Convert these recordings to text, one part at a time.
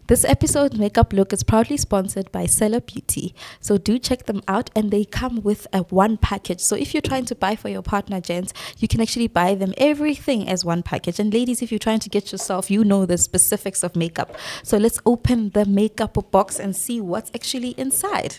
This episode's makeup look is proudly sponsored by Seller Beauty. So do check them out, and they come with a one package. So if you're trying to buy for your partner, gents, you can actually buy them everything as one package. And ladies, if you're trying to get yourself, you know the specifics of makeup. So let's open the makeup box and see what's actually inside.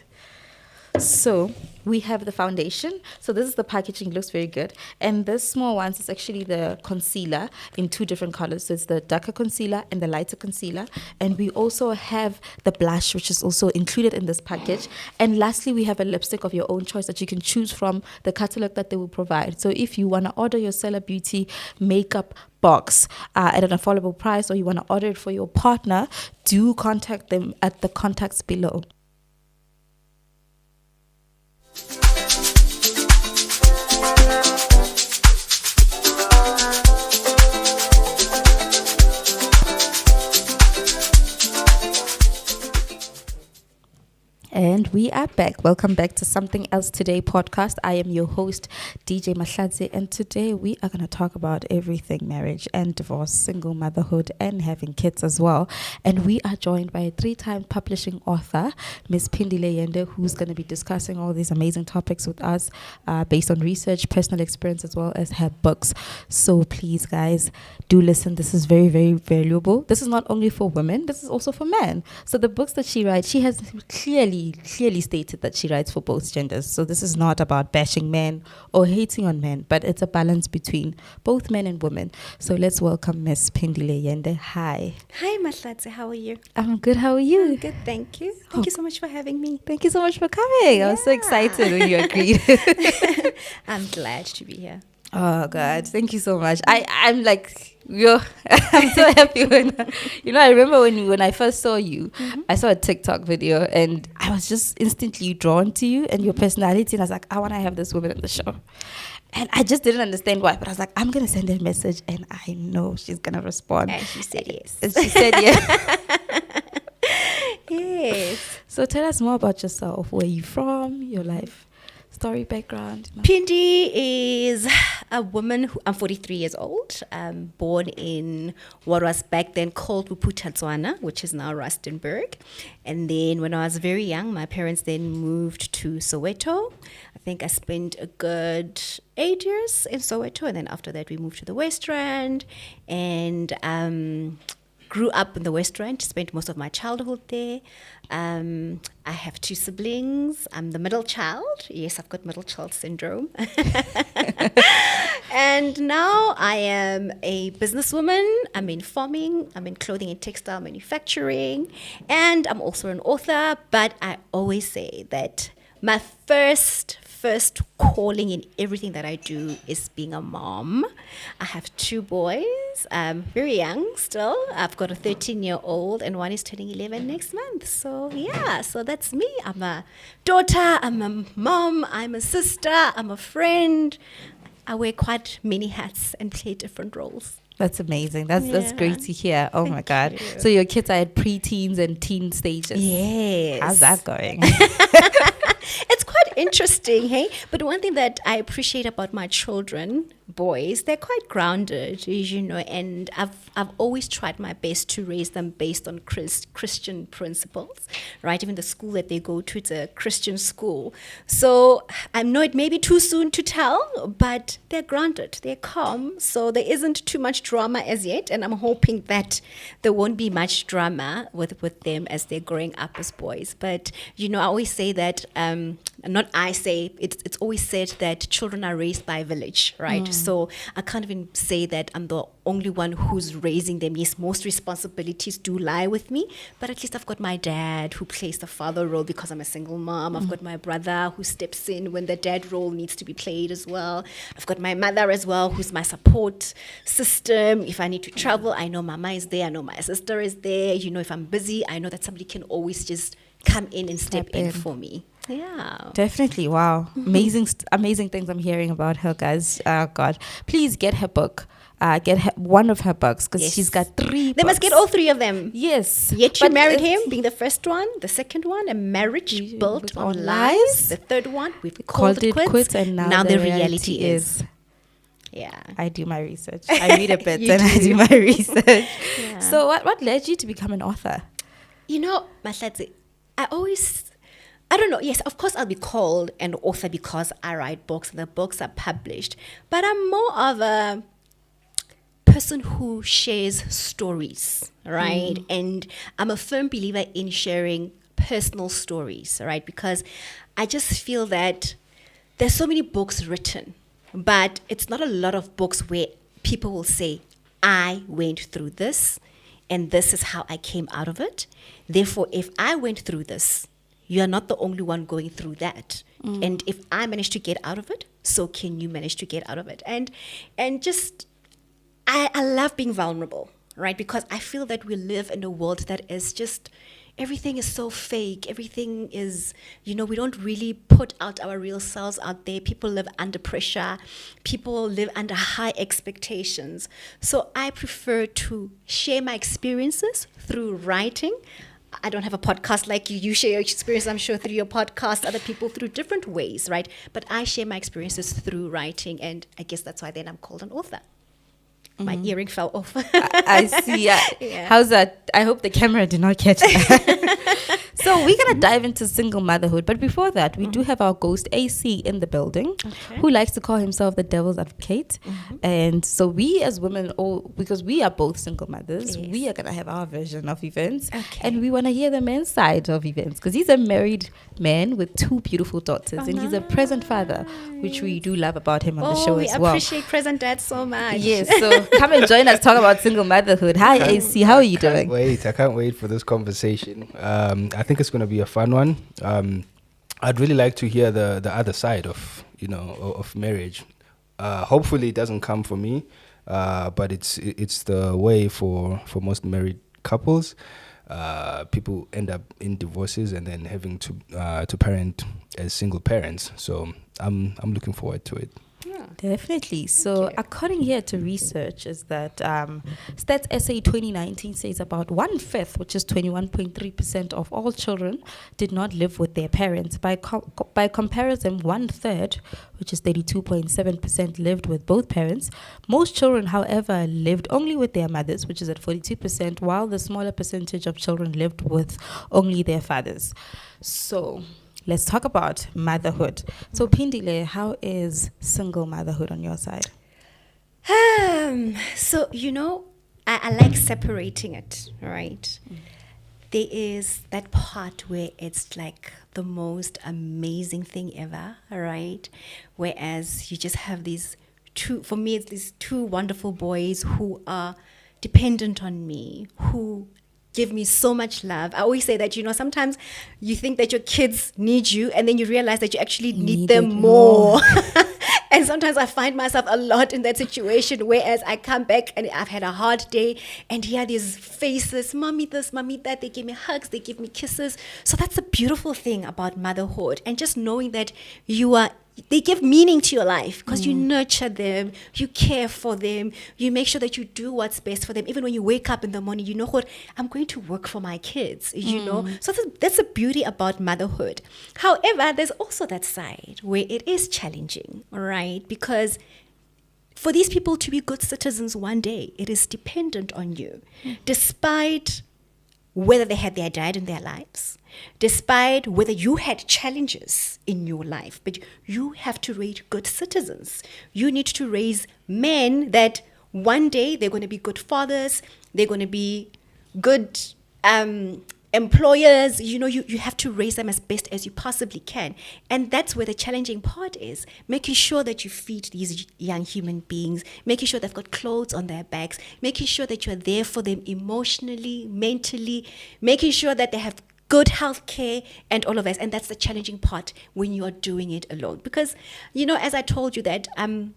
So we have the foundation. So this is the packaging, looks very good. And this small one is actually the concealer in two different colors. So it's the darker concealer and the lighter concealer. And we also have the blush, which is also included in this package. And lastly, we have a lipstick of your own choice that you can choose from the catalog that they will provide. So if you want to order your Seller Beauty makeup box at an affordable price, or you want to order it for your partner, do contact them at the contacts below. And we are back. Welcome back to Something Else Today podcast. I am your host, DJ Mahladze, and today we are going to talk about everything marriage and divorce, single motherhood, and having kids as well. And we are joined by a 3-time publishing author, Miss Phindile Yende, who's going to be discussing all these amazing topics with us based on research, personal experience, as well as her books. So please, guys, do listen. This is very, very valuable. This is not only for women, this is also for men. So the books that she writes, she has clearly stated that she writes for both genders. So this is not about bashing men or hating on men, but it's a balance between both men and women. So let's welcome Miss Phindile Yende. Hi. Hi, Mahladze. How are you? I'm good. How are you? I'm good, thank you. Thank you so much for having me. Thank you so much for coming. I was so excited when you agreed. I'm glad to be here. Oh God, thank you so much. I'm like, I'm so happy when, I remember when I first saw you, I saw a TikTok video and I was just instantly drawn to you and your personality, and I was like, I want to have this woman on the show. And I just didn't understand why, but I was like, I'm going to send her a message and I know she's going to respond. And she said yes. And she said yes. Yes. So tell us more about yourself. Where are you from? Your life story, background? Phindi is a woman who, I'm 43 years old, born in what was back then called Bophuthatswana, which is now Rustenburg. And then when I was very young, my parents then moved to Soweto. I think I spent a good 8 years in Soweto, and then after that we moved to the West Rand, and grew up in the West Rand, spent most of my childhood there. I have 2 siblings. I'm the middle child. Yes, I've got middle child syndrome. And now I am a businesswoman. I'm in farming. I'm in clothing and textile manufacturing. And I'm also an author. But I always say that my first calling in everything that I do is being a mom. I have 2 boys, very young still. I've got a 13-year-old and one is turning 11 next month. So yeah, so that's me. I'm a daughter, I'm a mom, I'm a sister, I'm a friend. I wear quite many hats and play different roles. That's amazing. That's great to hear. Oh my God. You. So your kids are at preteens and teen stages. Yes. How's that going? It's quite interesting, hey? But one thing that I appreciate about my children, boys, they're quite grounded, and I've always tried my best to raise them based on Christian principles, right? Even the school that they go to, it's a Christian school. So I know it may be too soon to tell, but they're grounded, they're calm, so there isn't too much drama as yet, and I'm hoping that there won't be much drama with them as they're growing up as boys. But, I always say that, it's always said that children are raised by a village, right? So I can't even say that I'm the only one who's raising them. Yes, most responsibilities do lie with me, but at least I've got my dad who plays the father role because I'm a single mom. I've got my brother who steps in when the dad role needs to be played as well. I've got my mother as well, who's my support system. If I need to travel, I know Mama is there. I know my sister is there. If I'm busy, I know that somebody can always just come in and step in for me. Yeah, definitely. Wow. Amazing things I'm hearing about her, guys. God, please get her book. Get one of her books, because she's got 3 They must get all 3 of them. Yes. Yet You Married Him being the first one. The second one, A Marriage Built on Lies. The third one, We've called it quits, and now the reality is. Yeah, I do my research. I read a bit and I do my research. Yeah. So what led you to become an author? Mahlatsi, I don't know. Yes, of course, I'll be called an author because I write books and the books are published. But I'm more of a person who shares stories, right? And I'm a firm believer in sharing personal stories, right? Because I just feel that there's so many books written, but it's not a lot of books where people will say, I went through this and this is how I came out of it. Therefore, if I went through this, you are not the only one going through that. And if I managed to get out of it, so can you manage to get out of it. And just, I love being vulnerable, right? Because I feel that we live in a world that is just, everything is so fake. Everything is, we don't really put out our real selves out there. People live under pressure. People live under high expectations. So I prefer to share my experiences through writing. I don't have a podcast like you. You share your experience, I'm sure, through your podcast, other people through different ways, right? But I share my experiences through writing, and I guess that's why then I'm called an author. My earring fell off. I see. Yeah. How's that? I hope the camera did not catch that. So we're going to dive into single motherhood. But before that, we do have our ghost AC in the building, who likes to call himself the devil's advocate. And so we as women, because we are both single mothers, we are going to have our version of events. And we want to hear the men's side of events, because he's a married man with 2 beautiful daughters. And he's a present father, which we do love about him on the show as well. We appreciate present dad so much. Yes, so come and join us, talk about single motherhood. Hi, AC, how are you doing? I can't wait for this conversation. I think it's going to be a fun one. I'd really like to hear the other side of of marriage. Hopefully, it doesn't come for me, but it's the way for most married couples. People end up in divorces and then having to parent as single parents. So I'm looking forward to it. Definitely. So according here to research is that Stats SA 2019 says about 1/5, which is 21.3% of all children, did not live with their parents. By comparison, 1/3, which is 32.7%, lived with both parents. Most children, however, lived only with their mothers, which is at 42%, while the smaller percentage of children lived with only their fathers. So let's talk about motherhood. So, Phindile, how is single motherhood on your side? So, I like separating it, right? There is that part where it's like the most amazing thing ever, right? Whereas you just have these for me, it's these 2 wonderful boys who are dependent on me, who give me so much love. I always say that, sometimes you think that your kids need you, and then you realize that you actually need them more. And sometimes I find myself a lot in that situation, whereas I come back and I've had a hard day, and here are these faces, mommy this, mommy that, they give me hugs, they give me kisses. So that's the beautiful thing about motherhood, and just knowing that they give meaning to your life, because you nurture them, you care for them, you make sure that you do what's best for them. Even when you wake up in the morning, you know what, I'm going to work for my kids, So that's the beauty about motherhood. However, there's also that side where it is challenging, right? Because for these people to be good citizens one day, it is dependent on you, despite whether they had their dad in their lives, despite whether you had challenges in your life, but you have to raise good citizens. You need to raise men that one day they're going to be good fathers, they're going to be good employers. You have to raise them as best as you possibly can. And that's where the challenging part is, making sure that you feed these young human beings, making sure they've got clothes on their backs, making sure that you're there for them emotionally, mentally, making sure that they have good health care and all of that. And that's the challenging part when you are doing it alone. Because, as I told you that I'm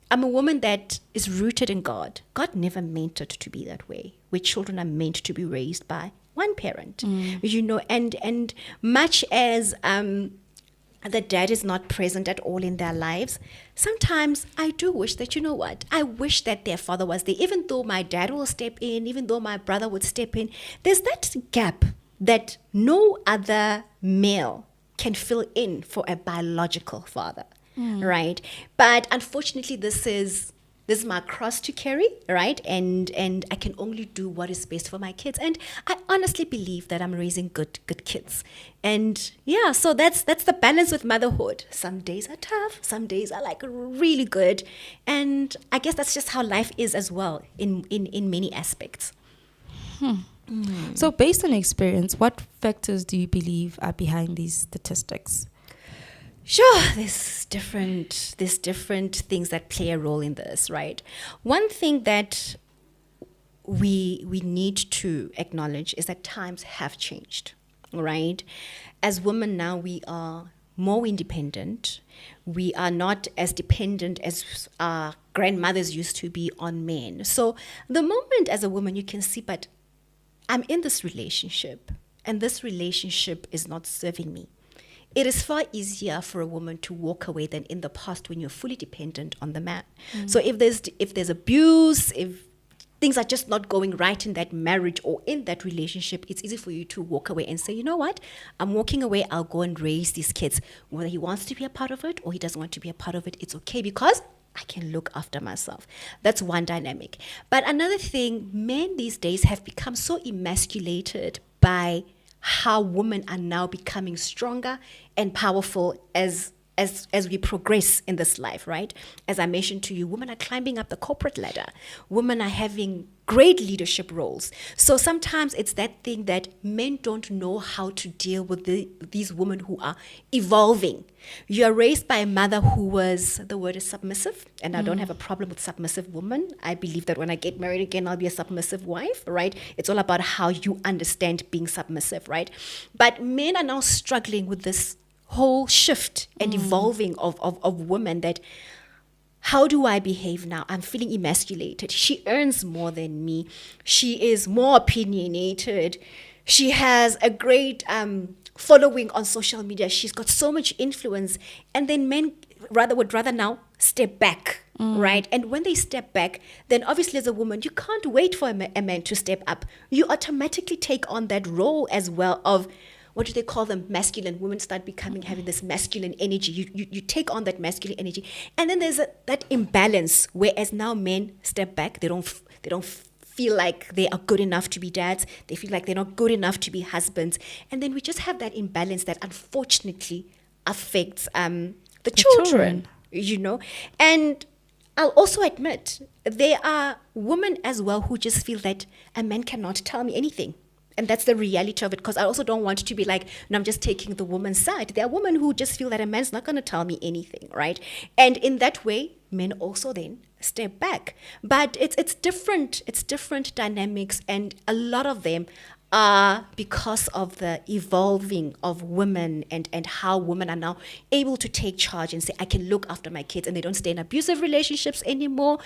a woman that is rooted in God. God never meant it to be that way, where children are meant to be raised by one parent, and much as the dad is not present at all in their lives, sometimes I do wish that, I wish that their father was there. Even though my dad will step in, even though my brother would step in, there's that gap that no other male can fill in for a biological father, right? But unfortunately, this is this is my cross to carry, right? And I can only do what is best for my kids. And I honestly believe that I'm raising good kids. And yeah, so that's the balance with motherhood. Some days are tough, some days are like really good. And I guess that's just how life is as well in many aspects. So based on experience, what factors do you believe are behind these statistics? Sure, there's different things that play a role in this, right? One thing that we need to acknowledge is that times have changed, right? As women now, we are more independent. We are not as dependent as our grandmothers used to be on men. So the moment as a woman you can see, but I'm in this relationship and this relationship is not serving me. It is far easier for a woman to walk away than in the past when you're fully dependent on the man. So if there's abuse, if things are just not going right in that marriage or in that relationship, it's easy for you to walk away and say, you know what, I'm walking away, I'll go and raise these kids. Whether he wants to be a part of it or he doesn't want to be a part of it, it's okay because I can look after myself. That's one dynamic. But another thing, men these days have become so emasculated by how women are now becoming stronger and powerful as we progress in this life, right? As I mentioned to you, women are climbing up the corporate ladder. Women are having great leadership roles. So sometimes it's that thing that men don't know how to deal with these women who are evolving. You are raised by a mother who was, the word is submissive, and I don't have a problem with submissive women. I believe that when I get married again, I'll be a submissive wife, right? It's all about how you understand being submissive, right? But men are now struggling with this whole shift and evolving of women, that how do I behave now? I'm feeling emasculated. She earns more than me. She is more opinionated. She has a great following on social media. She's got so much influence. And then men would rather now step back, right? And when they step back, then obviously as a woman, you can't wait for a man to step up. You automatically take on that role as well of, what do they call them? Masculine. Women start having this masculine energy. You take on that masculine energy. And then there's that imbalance, whereas now men step back. They don't feel like they are good enough to be dads. They feel like they're not good enough to be husbands. And then we just have that imbalance that unfortunately affects the children, you know. And I'll also admit, there are women as well who just feel that a man cannot tell me anything. And that's the reality of it, because I also don't want to be like, no, I'm just taking the woman's side. There are women who just feel that a man's not going to tell me anything, right? And in that way, men also then step back. But it's different. It's different dynamics, and a lot of them are because of the evolving of women and how women are now able to take charge and say, I can look after my kids, and they don't stay in abusive relationships anymore.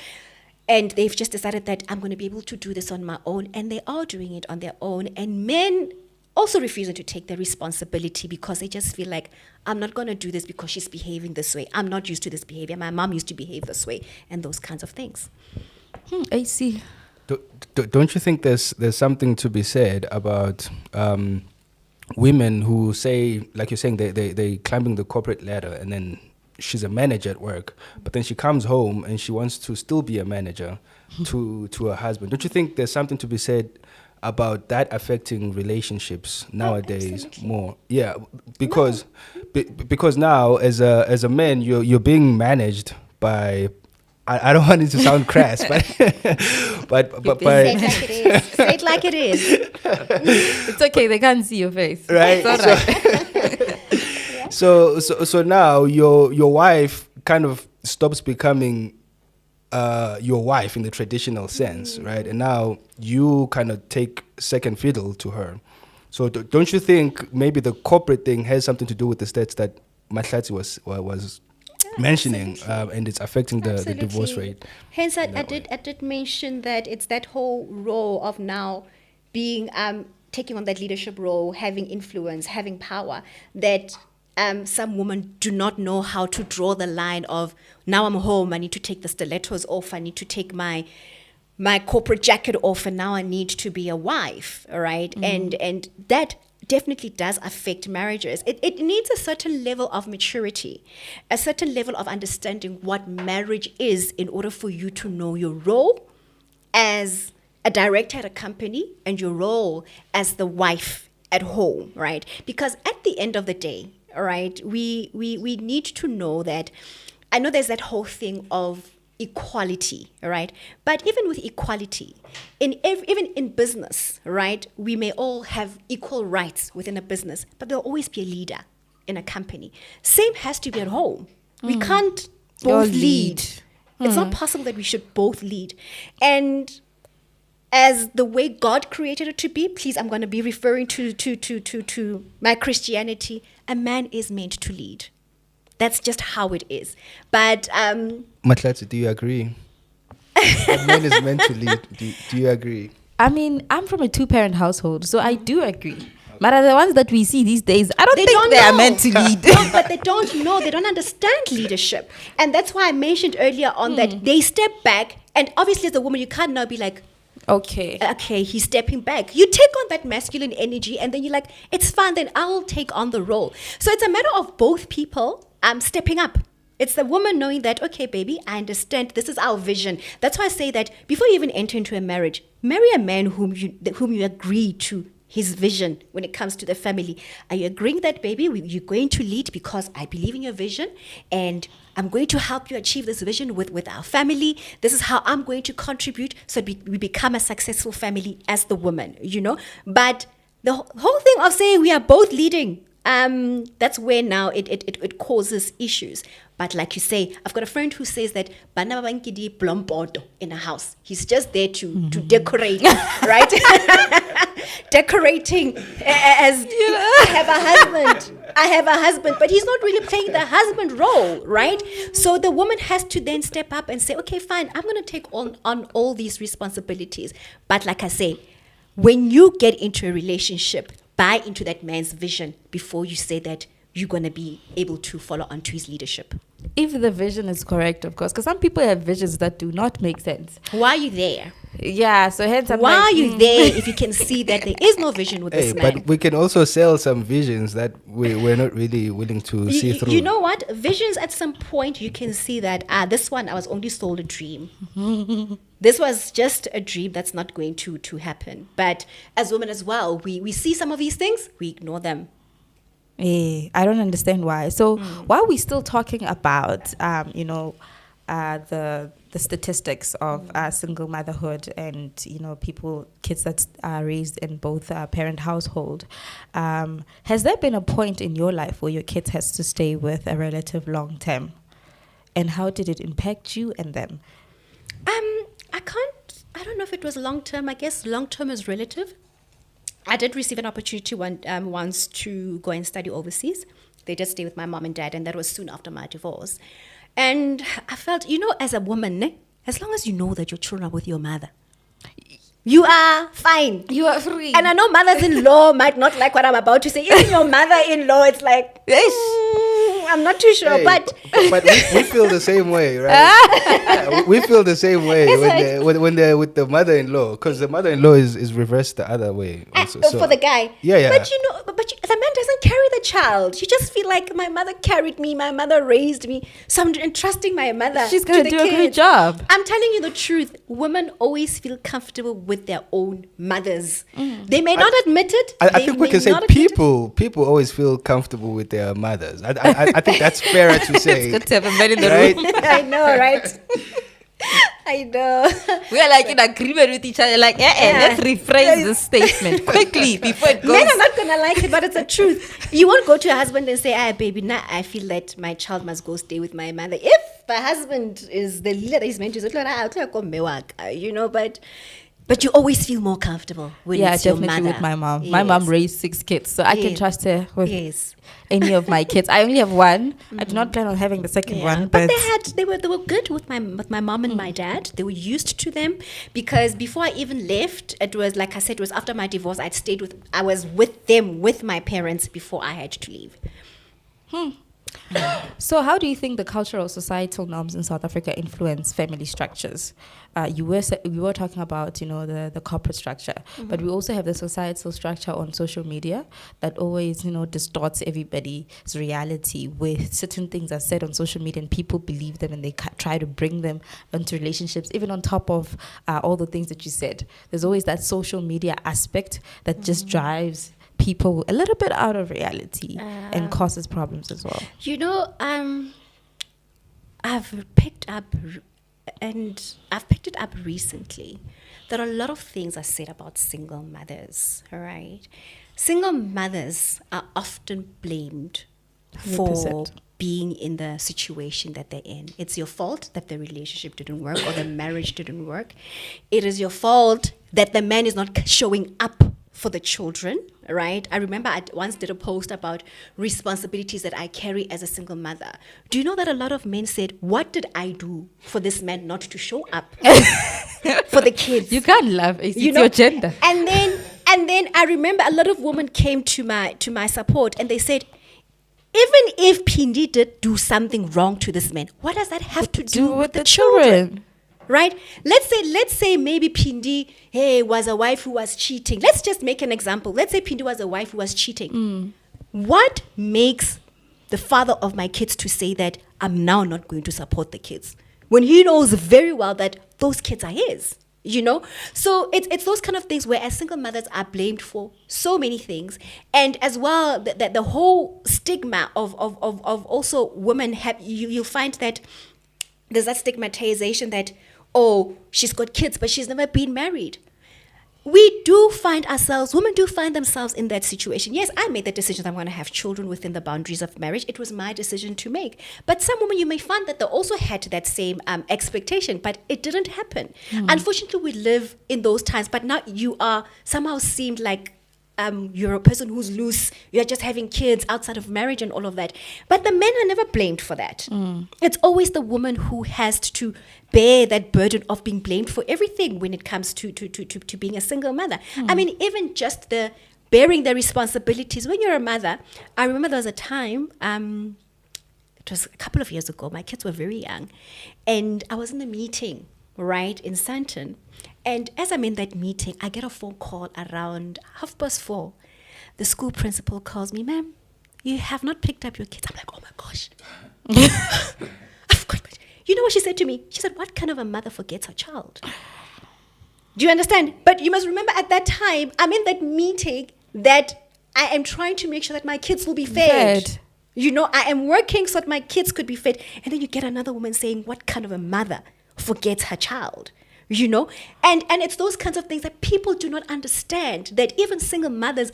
And they've just decided that I'm going to be able to do this on my own. And they are doing it on their own. And men also refusing to take the responsibility because they just feel like, I'm not going to do this because she's behaving this way. I'm not used to this behavior. My mom used to behave this way. And those kinds of things. I see. Don't you think there's something to be said about women who say, like you're saying, they climbing the corporate ladder, and then she's a manager at work, but then she comes home and she wants to still be a manager to her husband. Don't you think there's something to be said about that affecting relationships nowadays more? Yeah, because because now as a man you're being managed by, I don't want it to sound crass, but Say it like it is. Say it like it is. It's okay, they can't see your face. Right. It's all right. So now your wife kind of stops becoming your wife in the traditional sense, right? And now you kind of take second fiddle to her. So don't you think maybe the corporate thing has something to do with the stats that Mahlatsi was mentioning, and it's affecting the divorce rate? Hence, I did mention that it's that whole role of now being taking on that leadership role, having influence, having power, that some women do not know how to draw the line of, now I'm home, I need to take the stilettos off, I need to take my corporate jacket off, and now I need to be a wife, all right? And that definitely does affect marriages. It needs a certain level of maturity, a certain level of understanding what marriage is in order for you to know your role as a director at a company and your role as the wife at home, right? Because at the end of the day, all right, we need to know that, I know there's that whole thing of equality, right? But even with equality, even in business, right, we may all have equal rights within a business, but there'll always be a leader in a company. Same has to be at home. We can't both lead. It's not possible that we should both lead. And as the way God created it to be, please, I'm going to be referring to my Christianity, a man is meant to lead. That's just how it is. But Matlati, do you agree? A man is meant to lead. Do you agree? I mean, I'm from a 2-parent household, so I do agree. But the ones that we see these days, I don't think they are meant to lead. No, but they don't know. They don't understand leadership. And that's why I mentioned earlier on that they step back. And obviously, as a woman, you can't now be like, okay, he's stepping back. You take on that masculine energy and then you're like, it's fine, then I'll take on the role. So it's a matter of both people stepping up. It's the woman knowing that, okay, baby, I understand. This is our vision. That's why I say that before you even enter into a marriage, marry a man whom you agree to his vision when it comes to the family. Are you agreeing that, baby, you're going to lead because I believe in your vision and I'm going to help you achieve this vision with our family. This is how I'm going to contribute so we become a successful family as the woman, you know. But the whole thing of saying we are both leading, that's where now it causes issues. But like you say, I've got a friend who says that bana babankidi blompoto in a house. He's just there to decorate, right? Decorating as I have a husband, but he's not really playing the husband role, right? So the woman has to then step up and say, okay, fine, I'm going to take on all these responsibilities. But like I say, when you get into a relationship, buy into that man's vision before you say that you're going to be able to follow on to his leadership. If the vision is correct, of course, because some people have visions that do not make sense. Why are you there? Yeah, so hence I'm Why like, are you there if you can see that there is no vision with this man? But we can also sell some visions that we're not really willing to see through. You know what? Visions at some point you can see that, this one I was only sold a dream. This was just a dream that's not going to happen. But as women as well, we see some of these things, we ignore them. I don't understand why. So while we're still talking about, the statistics of single motherhood and, kids that are raised in both parent household, has there been a point in your life where your kids has to stay with a relative long term? And how did it impact you and them? I don't know if it was long term. I guess long term is relative. I did receive an opportunity once to go and study overseas. They did stay with my mom and dad, and that was soon after my divorce. And I felt, as a woman, as long as you know that your children are with your mother, you are fine. You are free. And I know mothers-in-law might not like what I'm about to say. Even your mother-in-law, it's like, I'm not too sure. Hey, but we feel the same way, right? Yeah, we feel the same way when they're with the mother-in-law, because the mother-in-law is reversed the other way also, for the guy. Yeah. But the man doesn't carry the child. You just feel like my mother carried me, my mother raised me, so I'm entrusting my mother. She's going to do a great job. I'm telling you the truth. Women always feel comfortable with their own mothers. They may not admit it. I think we can say people always feel comfortable with their mothers. I think that's fairer to say. It's good to have a man in the right? room. I know, right? I know. We are like in agreement with each other. Like, let's rephrase this statement quickly before it goes. Men are not gonna like it, but it's the truth. You won't go to your husband and say, baby, now I feel that my child must go stay with my mother. If the husband is the leader that is meant to say, but you always feel more comfortable when it's your mother. Definitely with my mom. Yes. My mom raised 6 kids, so I can trust her with Yes. any of my kids. I only have one. I do not plan on having the second one. But they were good with my mom and my dad. They were used to them because before I even left, it was like I said, it was after my divorce. I was with them with my parents before I had to leave. So, how do you think the cultural societal norms in South Africa influence family structures? We were talking about, you know, the corporate structure, but we also have the societal structure on social media that always, you know, distorts everybody's reality, where certain things are said on social media and people believe them and they try to bring them into relationships, even on top of all the things that you said. There's always that social media aspect that just drives people a little bit out of reality and causes problems as well. You know, I've picked it up recently that a lot of things are said about single mothers, all right? Single mothers are often blamed 100%. for being in the situation that they're in. It's your fault that the relationship didn't work or the marriage didn't work. It is your fault that the man is not showing up for the children, right? I remember I once did a post about responsibilities that I carry as a single mother. Do you know that a lot of men said, what did I do for this man not to show up for the kids? You can't love it's You know? your gender. And then I remember a lot of women came to my support and they said, even if Phindile did do something wrong to this man, what does that have to do with the children? Right? Let's say maybe Phindile, was a wife who was cheating. Let's just make an example. Let's say Phindile was a wife who was cheating. What makes the father of my kids to say that I'm now not going to support the kids when he knows very well that those kids are his? You know, so it's those kind of things where as single mothers are blamed for so many things, and as well that the whole stigma of also women have. You'll find that there's that stigmatization that, oh, she's got kids, but she's never been married. Women do find themselves in that situation. Yes, I made the decision that I'm going to have children within the boundaries of marriage. It was my decision to make. But some women, you may find that they also had that same expectation, but it didn't happen. Unfortunately, we live in those times, but now you are somehow seemed like you're a person who's loose, you're just having kids outside of marriage and all of that. But the men are never blamed for that. It's always the woman who has to bear that burden of being blamed for everything when it comes to being a single mother. I mean, even just the bearing the responsibilities. When you're a mother, I remember there was a time, it was a couple of years ago, my kids were very young, and I was in a meeting, right, in Sandton. And as I'm in that meeting, I get a phone call around 4:30. The school principal calls me, ma'am, you have not picked up your kids. I'm like, oh my gosh. I've got. You know what she said to me? She said, what kind of a mother forgets her child? Do you understand? But you must remember at that time, I'm in that meeting that I am trying to make sure that my kids will be fed. You know, I am working so that my kids could be fed. And then you get another woman saying, what kind of a mother forgets her child? You know, and it's those kinds of things that people do not understand, that even single mothers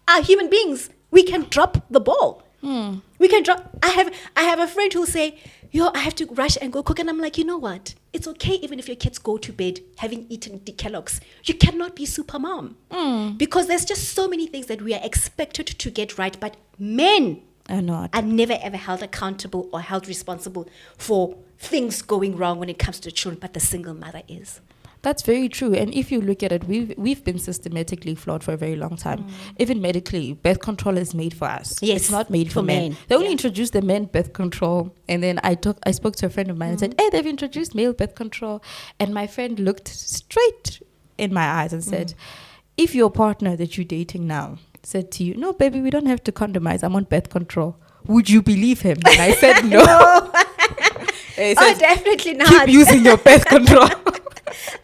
are human beings. We can drop the ball. We can drop. I have a friend who'll say, yo, I have to rush and go cook. And I'm like, you know what? It's okay even if your kids go to bed having eaten the Kellogg's. You cannot be super mom. Because there's just so many things that we are expected to get right. But men are never ever held accountable or held responsible for things going wrong when it comes to children, but the single mother is. That's very true. And if you look at it, we've been systematically flawed for a very long time. Even medically, birth control is made for us. Yes, it's not made for men. They only introduced the men birth control, and then I spoke to a friend of mine and said, hey, they've introduced male birth control. And my friend looked straight in my eyes and said, if your partner that you're dating now said to you, no, baby, we don't have to condomize, I'm on birth control, would you believe him? And I said, no. Definitely not. Keep using your birth control.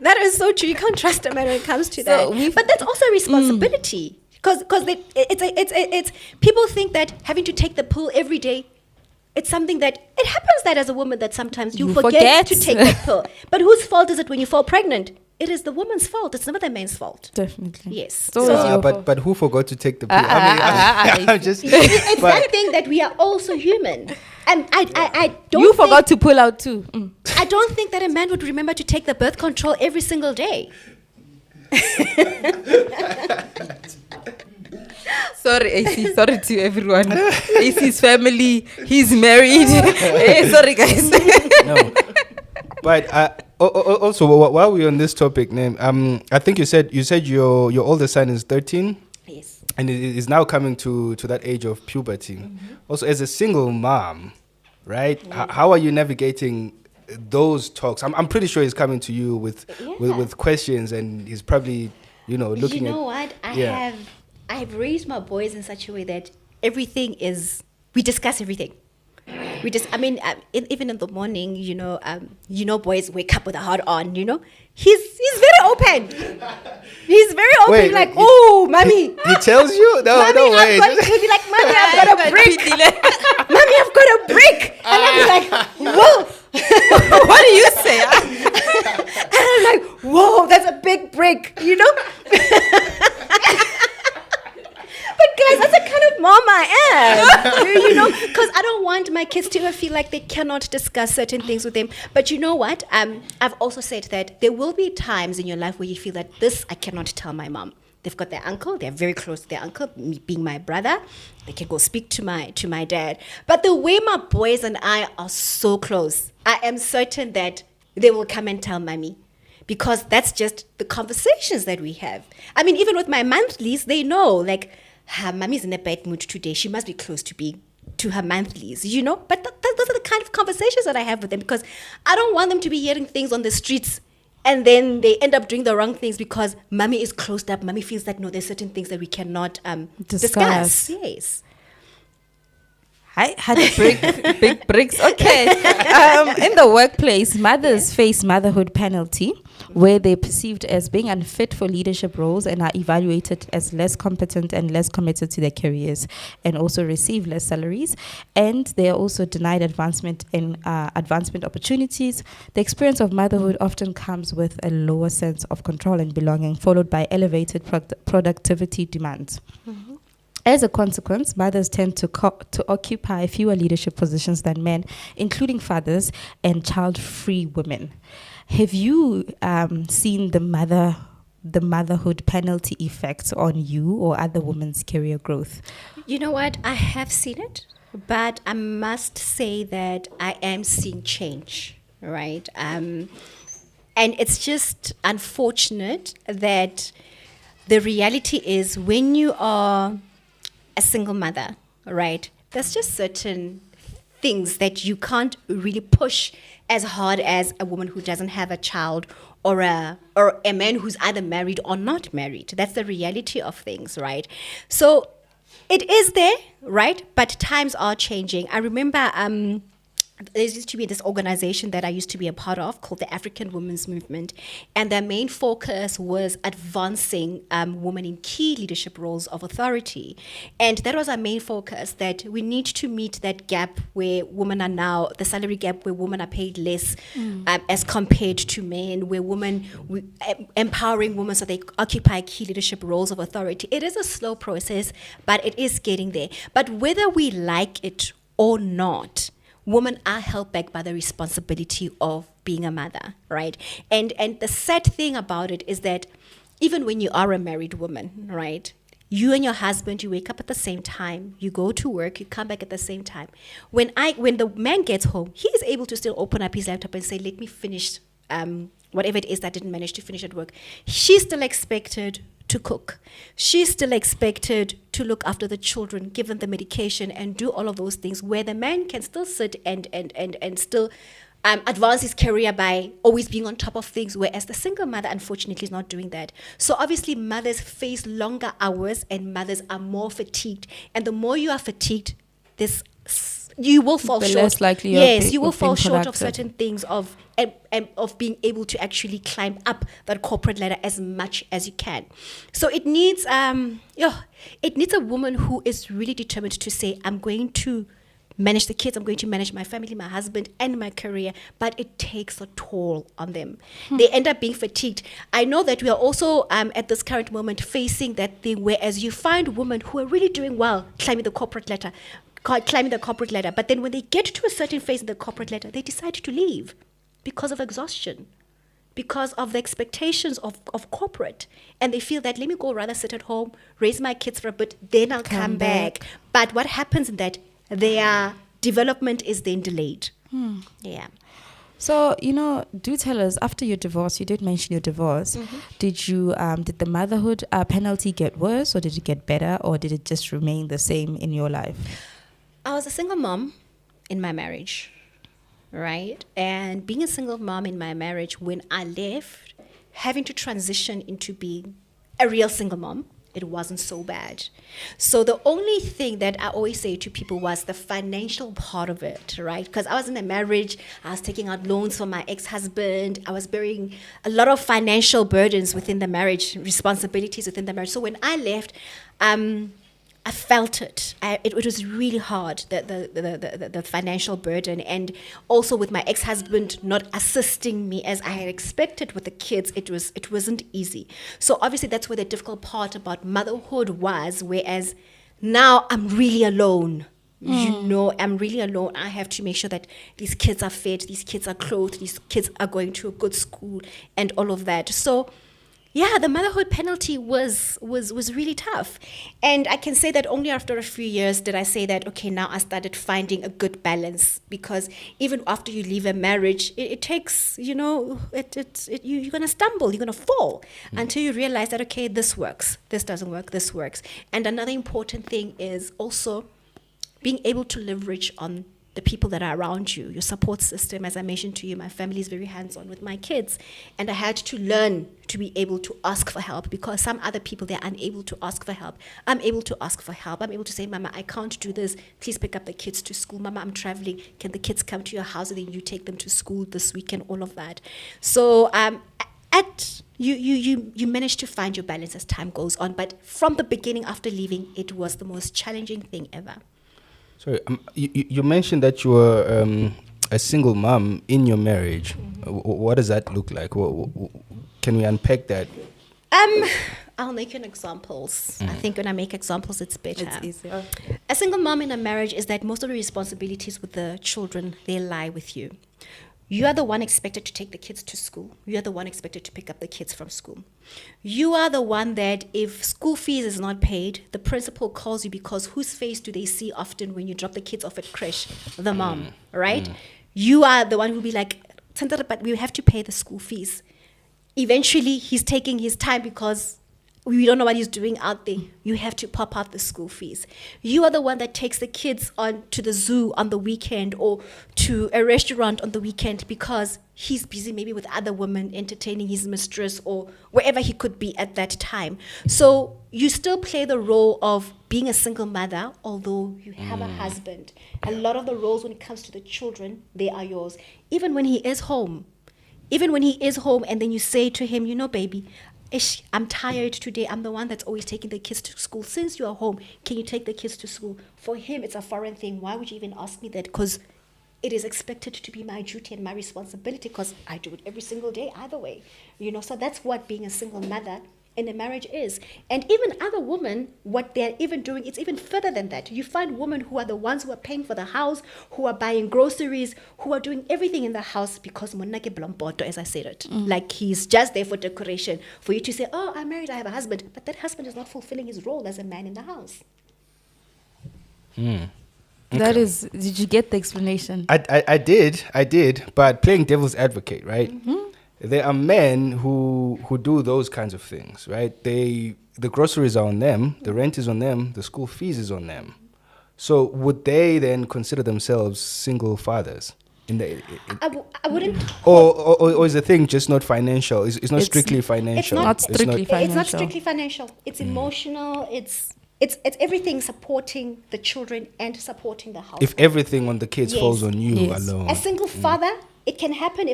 That is so true. You can't trust a man when it comes to that. But that's also a responsibility, because it's people think that having to take the pill every day, it's something that it happens that as a woman that sometimes you forget to take that pill. But whose fault is it when you fall pregnant? It is the woman's fault. It's never the man's fault. Definitely. Yes. But who forgot to take the pill? I'm just. It's that thing that we are also human. And I don't. You forgot to pull out too. I don't think that a man would remember to take the birth control every single day. Sorry, AC. Sorry to everyone. AC's family. He's married. Sorry, guys. No. But also, while we're on this topic, I think you said your older son is 13. Yes. and it is now coming to that age of puberty. Also, as a single mom, right? How are you navigating those talks? I'm pretty sure he's coming to you with questions, and he's probably looking. You know what? I've raised my boys in such a way that we discuss everything. Even in the morning, boys wake up with a heart on, He's very open. He's very open, Wait, like, oh, mommy. He tells you? No, Mommy, no way. He'll be like, mommy, I've got a brick. Mommy, I've got a brick. And I'll be like, whoa. What do you say? And I'm like, whoa, that's a big brick, But guys, that's the kind of mom I am, because I don't want my kids to ever feel like they cannot discuss certain things with them. But you know what? I've also said that there will be times in your life where you feel that this I cannot tell my mom. They've got their uncle. They're very close to their uncle, me being my brother. They can go speak to my dad. But the way my boys and I are so close, I am certain that they will come and tell mommy. Because that's just the conversations that we have. I mean, even with my monthlies, they know, like, her mommy's in a bad mood today. She must be close to her monthlies, But those are the kind of conversations that I have with them, because I don't want them to be hearing things on the streets and then they end up doing the wrong things because mommy is closed up. Mommy feels that, no, there's certain things that we cannot discuss. Yes. I had big bricks. Okay. In the workplace, mothers face motherhood penalty, where they're perceived as being unfit for leadership roles and are evaluated as less competent and less committed to their careers, and also receive less salaries. And they are also denied advancement opportunities. The experience of motherhood often comes with a lower sense of control and belonging, followed by elevated productivity demands. Mm-hmm. As a consequence, mothers tend to occupy fewer leadership positions than men, including fathers and child-free women. Have you seen the motherhood penalty effects on you or other women's career growth? You know what? I have seen it, but I must say that I am seeing change, right? And it's just unfortunate that the reality is when you are a single mother, right? There's just certain things that you can't really push as hard as a woman who doesn't have a child or a man who's either married or not married. That's the reality of things, right? So it is there, right? But times are changing. I remember there used to be this organization that I used to be a part of called the African Women's Movement, and their main focus was advancing women in key leadership roles of authority. And that was our main focus, that we need to meet that gap where women are now, the salary gap where women are paid less as compared to men, where empowering women so they occupy key leadership roles of authority. It is a slow process, but it is getting there. But whether we like it or not, women are held back by the responsibility of being a mother, right? And the sad thing about it is that even when you are a married woman, right, you and your husband, you wake up at the same time, you go to work, you come back at the same time. When the man gets home, he is able to still open up his laptop and say, let me finish whatever it is that I didn't manage to finish at work. She's still expected to cook. She's still expected to look after the children, give them the medication, and do all of those things, where the man can still sit and still advance his career by always being on top of things, whereas the single mother, unfortunately, is not doing that. So obviously, mothers face longer hours and mothers are more fatigued. And the more you are fatigued, you will fall short. Less likely you will fall short of certain things of being able to actually climb up that corporate ladder as much as you can. So it needs a woman who is really determined to say, I'm going to manage the kids, I'm going to manage my family, my husband, and my career, but it takes a toll on them. They end up being fatigued. I know that we are also at this current moment facing that thing, whereas you find women who are really doing well climbing the corporate ladder, but then when they get to a certain phase in the corporate ladder, they decide to leave because of exhaustion, because of the expectations of corporate. And they feel that, let me go rather sit at home, raise my kids for a bit, then I'll come back. But what happens is that their development is then delayed. Yeah. So, do tell us, after your divorce, you did mention your divorce. Did you, did the motherhood penalty get worse, or did it get better, or did it just remain the same in your life? I was a single mom in my marriage, right? And being a single mom in my marriage, when I left, having to transition into being a real single mom, it wasn't so bad. So the only thing that I always say to people was the financial part of it, right? Because I was in a marriage, I was taking out loans from my ex-husband, I was bearing a lot of financial burdens within the marriage, responsibilities within the marriage. So when I left, I felt it. It was really hard, the financial burden, and also with my ex-husband not assisting me as I had expected with the kids, it wasn't easy. So obviously that's where the difficult part about motherhood was, whereas now I'm really alone. I'm really alone. I have to make sure that these kids are fed, these kids are clothed, these kids are going to a good school and all of that. So yeah, the motherhood penalty was really tough. And I can say that only after a few years did I say that, okay, now I started finding a good balance, because even after you leave a marriage, it takes, you're going to stumble, you're going to fall until you realize that, okay, this works, this doesn't work, this works. And another important thing is also being able to leverage on the people that are around you, your support system. As I mentioned to you, my family is very hands-on with my kids, and I had to learn to be able to ask for help, because some other people, they're unable to ask for help. I'm able to ask for help. I'm able to say, Mama, I can't do this. Please pick up the kids to school. Mama, I'm traveling. Can the kids come to your house and then you take them to school this weekend? All of that. So you manage to find your balance as time goes on. But from the beginning, after leaving, it was the most challenging thing ever. Sorry, you mentioned that you were a single mom in your marriage. What does that look like? Can we unpack that? I'll make an examples. I think when I make examples, it's better. It's easier. A single mom in a marriage is that most of the responsibilities with the children, they lie with you. You are the one expected to take the kids to school. You are the one expected to pick up the kids from school. You are the one that if school fees is not paid, the principal calls you, because whose face do they see often when you drop the kids off at creche? The mom, right? You are the one who will be like, but we have to pay the school fees. Eventually, he's taking his time because we don't know what he's doing out there. You have to pop out the school fees. You are the one that takes the kids on to the zoo on the weekend, or to a restaurant on the weekend, because he's busy maybe with other women entertaining his mistress or wherever he could be at that time. So you still play the role of being a single mother, although you have a husband. A lot of the roles when it comes to the children, they are yours. Even when he is home, and then you say to him, baby, I'm tired today. I'm the one that's always taking the kids to school. Since you are home, can you take the kids to school? For him, it's a foreign thing. Why would you even ask me that? Because it is expected to be my duty and my responsibility, because I do it every single day either way. So that's what being a single mother in a marriage is. And even other women, what they're even doing, it's even further than that. You find women who are the ones who are paying for the house, who are buying groceries, who are doing everything in the house, because monake blompoto, as I said it. Like, he's just there for decoration, for you to say, oh, I'm married, I have a husband. But that husband is not fulfilling his role as a man in the house. Okay. That is, did you get the explanation? I did, but playing devil's advocate, right? There are men who do those kinds of things, right? The groceries are on them, the rent is on them, the school fees is on them. So would they then consider themselves single fathers? I wouldn't. Or is the thing just not financial? It's not strictly financial. It's not strictly financial. It's emotional. It's everything supporting the children and supporting the house. If everything on the kids falls on you alone. A single father, it can happen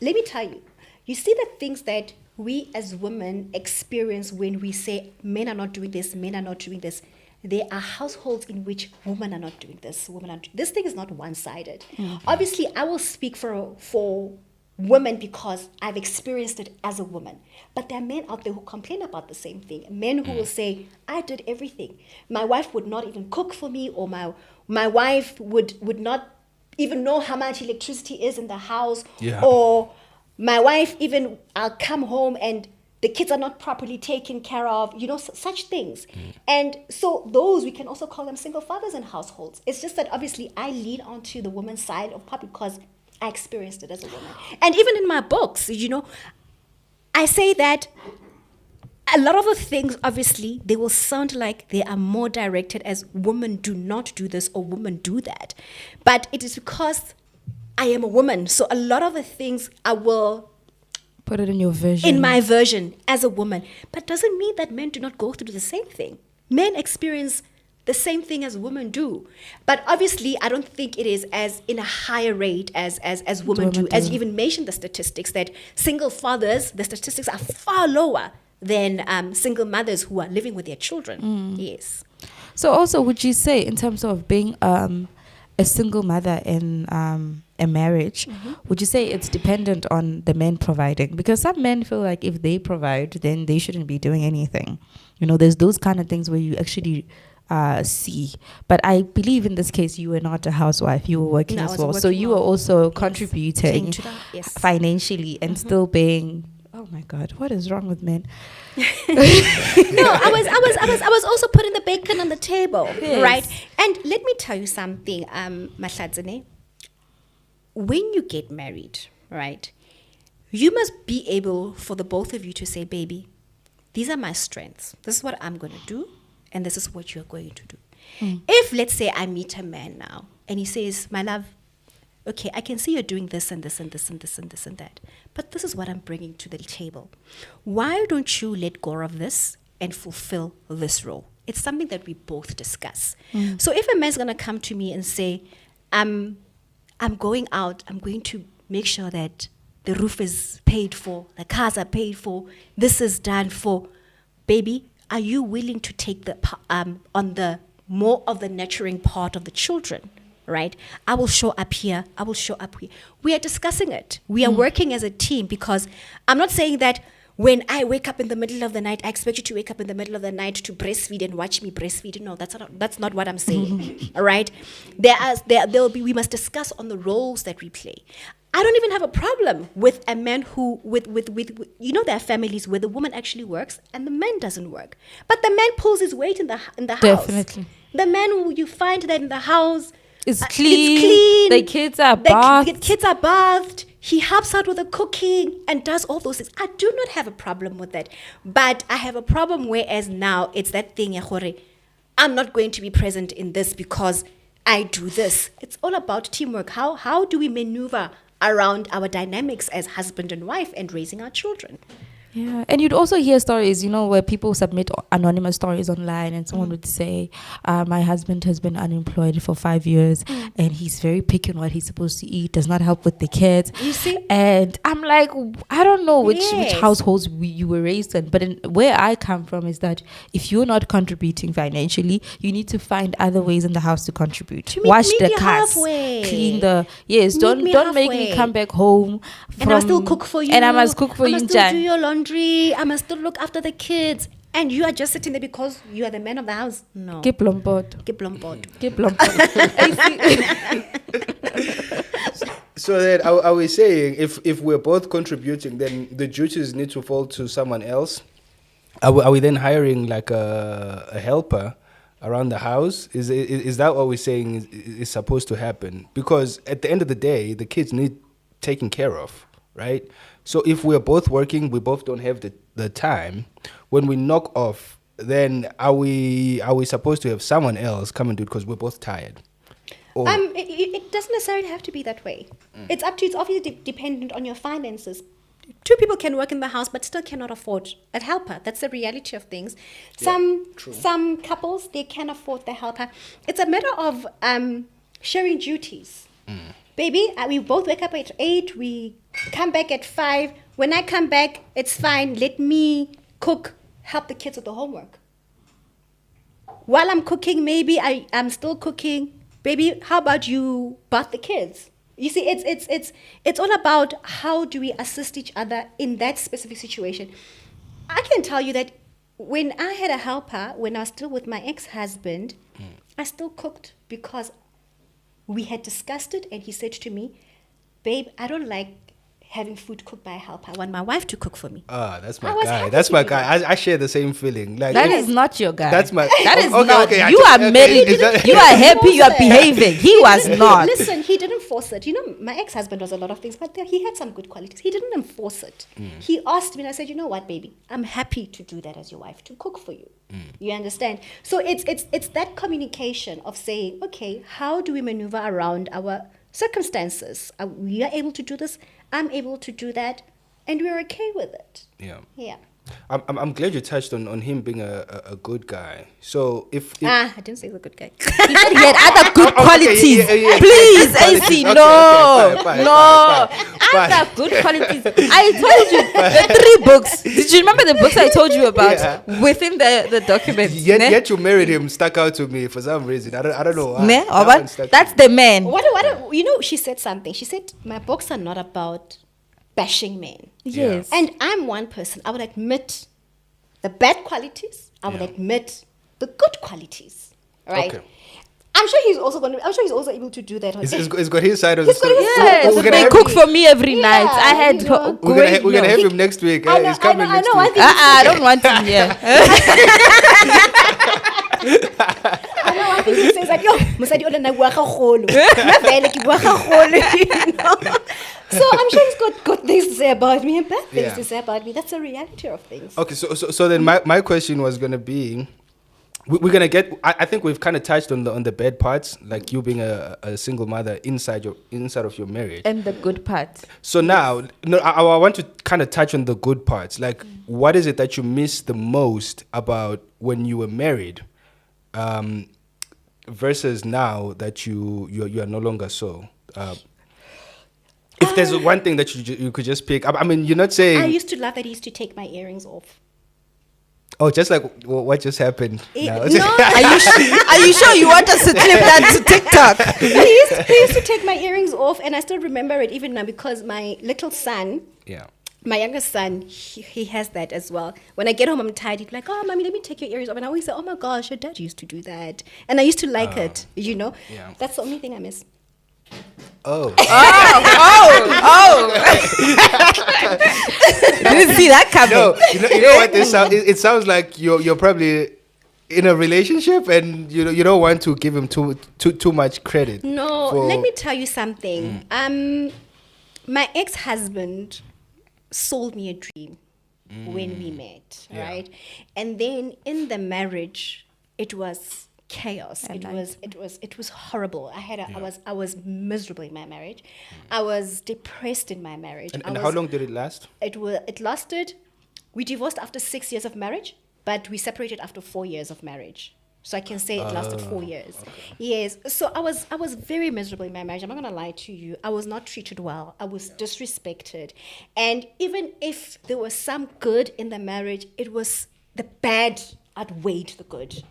let me tell you, you see the things that we as women experience when we say men are not doing this, men are not doing this. There are households in which women are not doing this. This thing is not one-sided. Obviously, I will speak for women because I've experienced it as a woman. But there are men out there who complain about the same thing. Men who will say, I did everything. My wife would not even cook for me, or my wife would not even know how much electricity is in the house, or my wife I'll come home and the kids are not properly taken care of, such things. And so those, we can also call them single fathers in households. It's just that obviously I lean onto the woman's side of part because I experienced it as a woman. And even in my books, I say that a lot of the things, obviously, they will sound like they are more directed as women do not do this or women do that. But it is because I am a woman. So a lot of the things I will put it in your version. In my version as a woman. But doesn't mean that men do not go through the same thing. Men experience the same thing as women do. But obviously, I don't think it is as in a higher rate as women do. As you even mentioned the statistics, that single fathers, the statistics are far lower than single mothers who are living with their children. Yes. So also, would you say, in terms of being a single mother in a marriage, would you say it's dependent on the men providing? Because some men feel like if they provide, then they shouldn't be doing anything. There's those kind of things where you actually see. But I believe in this case, you were not a housewife. You were working as well. So you were also contributing financially and still being... Oh my God, what is wrong with men? No, I was also putting the bacon on the table, right? And let me tell you something, Mahladzane. When you get married, right, you must be able for the both of you to say, baby, these are my strengths. This is what I'm going to do, and this is what you're going to do. If, let's say, I meet a man now, and he says, my love, okay, I can see you're doing this and this and this and this and this and that, but this is what I'm bringing to the table. Why don't you let go of this and fulfill this role? It's something that we both discuss. So if a man's going to come to me and say, I'm going out, I'm going to make sure that the roof is paid for, the cars are paid for, this is done for, baby, are you willing to take the on the more of the nurturing part of the children? Right? I will show up here. I will show up here. We are discussing it. We are working as a team, because I'm not saying that when I wake up in the middle of the night, I expect you to wake up in the middle of the night to breastfeed and watch me breastfeed. No, that's not what I'm saying. All right? We must discuss on the roles that we play. I don't even have a problem with a man who, there are families where the woman actually works and the man doesn't work. But the man pulls his weight in the house. Definitely. The man who you find that in the house, it's clean. The kids are bathed. The kids are bathed. He helps out with the cooking and does all those things. I do not have a problem with that. But I have a problem whereas now it's that thing, I'm not going to be present in this because I do this. It's all about teamwork. How do we maneuver around our dynamics as husband and wife and raising our children? Yeah, and you'd also hear stories, where people submit anonymous stories online, and someone would say, my husband has been unemployed for 5 years, and he's very picky on what he's supposed to eat, does not help with the kids. You see? And I'm like, I don't know which households you were raised in, but where I come from is that if you're not contributing financially, you need to find other ways in the house to contribute. Wash the cars, clean the... Yes, don't make me come back home and I still cook for you. And I must cook for you. I must still do your laundry. I must still look after the kids. And you are just sitting there because you are the man of the house. No. Keep lompot. So then are we saying if we're both contributing, then the duties need to fall to someone else? Are we then hiring like a helper around the house? Is that what we're saying is supposed to happen? Because at the end of the day, the kids need taken care of, right? So if we're both working, we both don't have the time. When we knock off, then are we supposed to have someone else come and do it because we're both tired? It doesn't necessarily have to be that way. It's up to you. It's obviously dependent on your finances. 2 people can work in the house but still cannot afford a helper. That's the reality of things. Some couples, they can afford the helper. It's a matter of sharing duties. Baby, we both wake up at 8, we come back at 5. When I come back, it's fine. Let me cook, help the kids with the homework. While I'm cooking, maybe I'm still cooking. Baby, how about you bath the kids? You see, it's all about how do we assist each other in that specific situation. I can tell you that when I had a helper, when I was still with my ex-husband, I still cooked because we had discussed it, and he said to me, babe, I don't like having food cooked by a helper. I want my wife to cook for me. That's my I was guy. happy That's to my do guy. I share the same feeling. Like That is not your guy. That's my. That is okay, not. okay, You are married. is that- You are happy. You are Force it. behaving. He was didn't- not. Listen, he didn't force it. You know, my ex-husband was a lot of things, but he had some good qualities. He didn't enforce it. He asked me, and I said, you know what, baby, I'm happy to do that as your wife, to cook for you. You understand? So it's that communication of saying, okay, how do we maneuver around our circumstances? We are able to do this. I'm able to do that, and we're okay with it. Yeah. Yeah. I'm glad you touched on him being a good guy. So if I didn't say he's a good guy. He said he had other good Okay, qualities. yeah. Please, Qualities. AC, Okay, no, okay, fine, no. fine. Other good qualities. I told you the 3 books. Did you remember the books I told you about Yeah. within the documents? Yet you married him stuck out to me for some reason. I don't know why. Ne? That Or what? one stuck That's to me. the man. What you know, she said something. She said, my books are not about bashing men. Yes. And I'm one person. I would admit the bad qualities. I would Yeah. admit the good qualities. Right? Okay. I'm sure he's also able to do that. He's got his side of the He's got story. his Yes, We're gonna they have cook him- for me every Yeah, night. I had you know. great We're gonna meals. have him next week. I know, He's coming I next know, I week. think- I don't want him here. I know, I think he says like, yo, mosadi o le nna bua gagolo. Nna fela ke bua gagolo, you know. So I'm sure he's got good things to say about me and bad things Yeah. to say about me. That's the reality of things. Okay, so then my question was gonna be, we're gonna get. I think we've kind of touched on the bad parts, like you being a single mother inside of your marriage. And the good part. So now, no, I want to kind of touch on the good parts. Like, what is it that you miss the most about when you were married, versus now that you are no longer so? If there's one thing that you could just pick, I mean, you're not saying. I used to love that he used to take my earrings off. Oh, just like what just happened now. No. Are you sure you want us to clip that to TikTok? He used to take my earrings off, and I still remember it even now because my little son, Yeah. my youngest son, he has that as well. When I get home, I'm tired. He'd be like, oh, mommy, let me take your earrings off. And I always say, oh my gosh, your dad used to do that. And I used to like it, you know? Yeah. That's the only thing I miss. Oh. Didn't see that coming. No, you know what? It sounds like you're probably in a relationship, and you don't want to give him too much credit. No, for- let me tell you something. My ex-husband sold me a dream when we met, Yeah. right? And then in the marriage, it was chaos. I It was horrible. I was miserable in my marriage. I was depressed in my marriage. And how long did it last? It lasted. We divorced after 6 years of marriage, but we separated after 4 years of marriage. So I can say it lasted 4 years. Okay. Yes. So I was very miserable in my marriage. I'm not gonna lie to you. I was not treated well. I was disrespected. And even if there was some good in the marriage, it was the bad outweighed the good.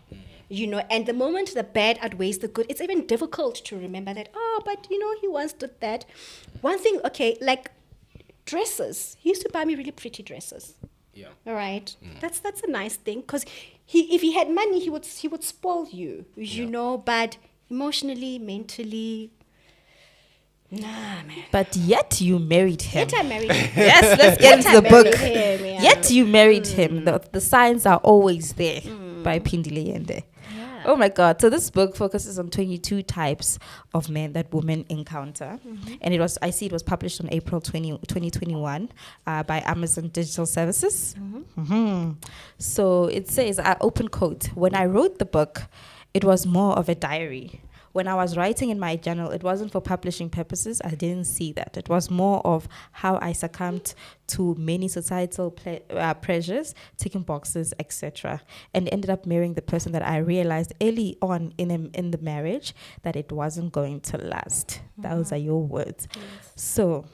You know, and the moment the bad outweighs the good, it's even difficult to remember that, oh, but you know, he once did that. One thing, okay, like dresses. He used to buy me really pretty dresses. Yeah. All right. That's a nice thing because if he had money, he would spoil you, you know, but emotionally, mentally, nah, man. But yet you married him. Yet I married him. Yes, let's get Yet into I the book. married him, yeah. Yet you married him. The signs are always there by Phindile Yende. Yeah. Oh my God. So this book focuses on 22 types of men that women encounter. And I see it was published on April 2021 by Amazon Digital Services. So it says, open quote, when I wrote the book, it was more of a diary. When I was writing in my journal, it wasn't for publishing purposes. I didn't see that. It was more of how I succumbed to many societal pressures, ticking boxes, etc., and ended up marrying the person that I realized early on in the marriage that it wasn't going to last. Those are your words. Yes. So,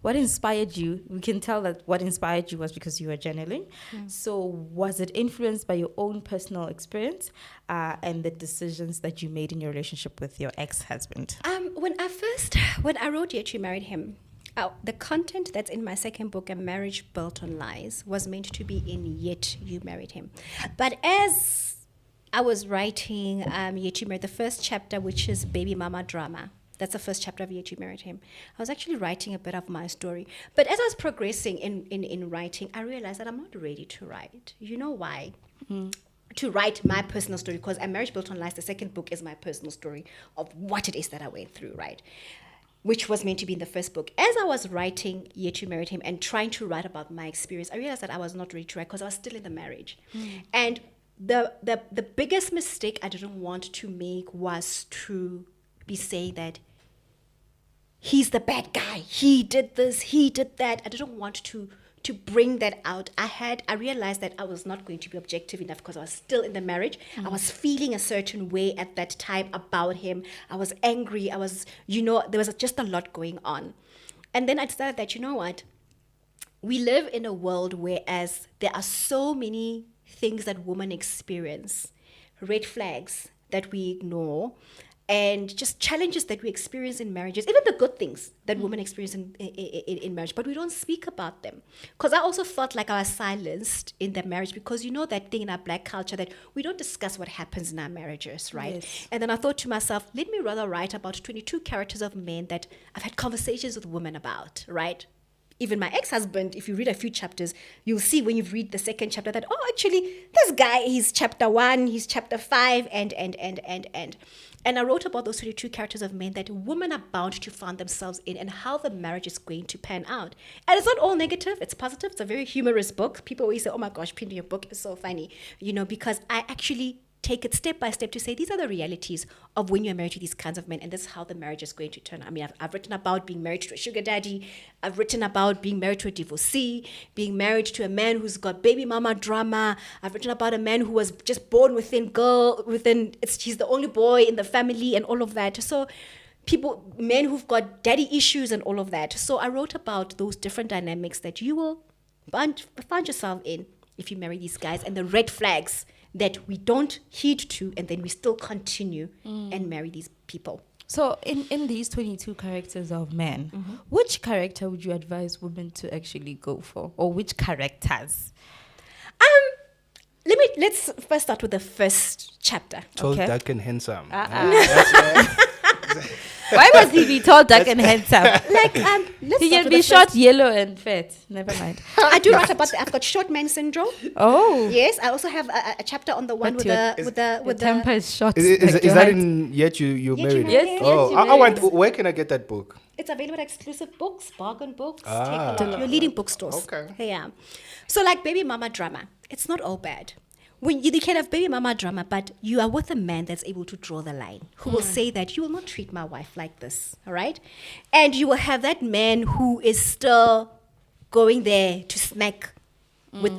what inspired you? We can tell that what inspired you was because you were journaling. So was it influenced by your own personal experience and the decisions that you made in your relationship with your ex-husband? When I wrote Yet You Married Him, the content that's in my second book, A Marriage Built on Lies, was meant to be in Yet You Married Him. But as I was writing Yet You Married, the first chapter, which is baby mama drama, That's the first chapter of Yet You Married Him. I was actually writing a bit of my story. But as I was progressing in writing, I realized that I'm not ready to write. You know why? To write my personal story, because A Marriage Built on Lies, the second book, is my personal story of what it is that I went through, right? Which was meant to be in the first book. As I was writing Yet You Married Him and trying to write about my experience, I realized that I was not ready to write because I was still in the marriage. And the biggest mistake I didn't want to make was to be saying that he's the bad guy, he did this, he did that. I didn't want to bring that out. I realized that I was not going to be objective enough because I was still in the marriage. I was feeling a certain way at that time about him. I was angry. I was, there was just a lot going on. And then I decided that, you know what? We live in a world whereas there are so many things that women experience, red flags that we ignore, and just challenges that we experience in marriages, even the good things that women experience in marriage, but we don't speak about them. Because I also felt like I was silenced in that marriage because that thing in our Black culture that we don't discuss what happens in our marriages, right? Yes. And then I thought to myself, let me rather write about 22 characters of men that I've had conversations with women about, right? Even my ex-husband, if you read a few chapters, you'll see when you read the second chapter that, actually, this guy, he's chapter 1, he's chapter 5, and. And I wrote about those 22 characters of men that women are bound to find themselves in and how the marriage is going to pan out. And it's not all negative, it's positive. It's a very humorous book. People always say, oh my gosh, Phindile, your book is so funny, because I actually take it step by step to say these are the realities of when you're married to these kinds of men, and this is how the marriage is going to turn. I mean, I've written about being married to a sugar daddy. I've written about being married to a divorcee, being married to a man who's got baby mama drama. I've written about a man who was just born he's the only boy in the family and all of that. So men who've got daddy issues and all of that. So I wrote about those different dynamics that you will find yourself in if you marry these guys, and the red flags that we don't heed to, and then we still continue and marry these people. So in these 22 characters of men, which character would you advise women to actually go for? Or which characters? Let's first start with the first chapter. Tall, Okay. dark, and handsome. Why must he be tall, dark, and handsome? Let's He start can with be the short, first- yellow, and fat. Never mind. I do write about I've got short man syndrome. Oh, Yes, I also have a chapter on the one But with your the temper is short. Is like your that height. in Yet You Yet You Married? Married Yes, Him? yes, Oh, you I want. married. Where can I get that book? It's available at exclusive books, bargain books. Ah. Take a look. Your leading bookstores. Okay. Yeah. So like baby mama drama, it's not all bad. When you can have baby mama drama, but you are with a man that's able to draw the line, who will say that you will not treat my wife like this, all right? And you will have that man who is still going there to smack with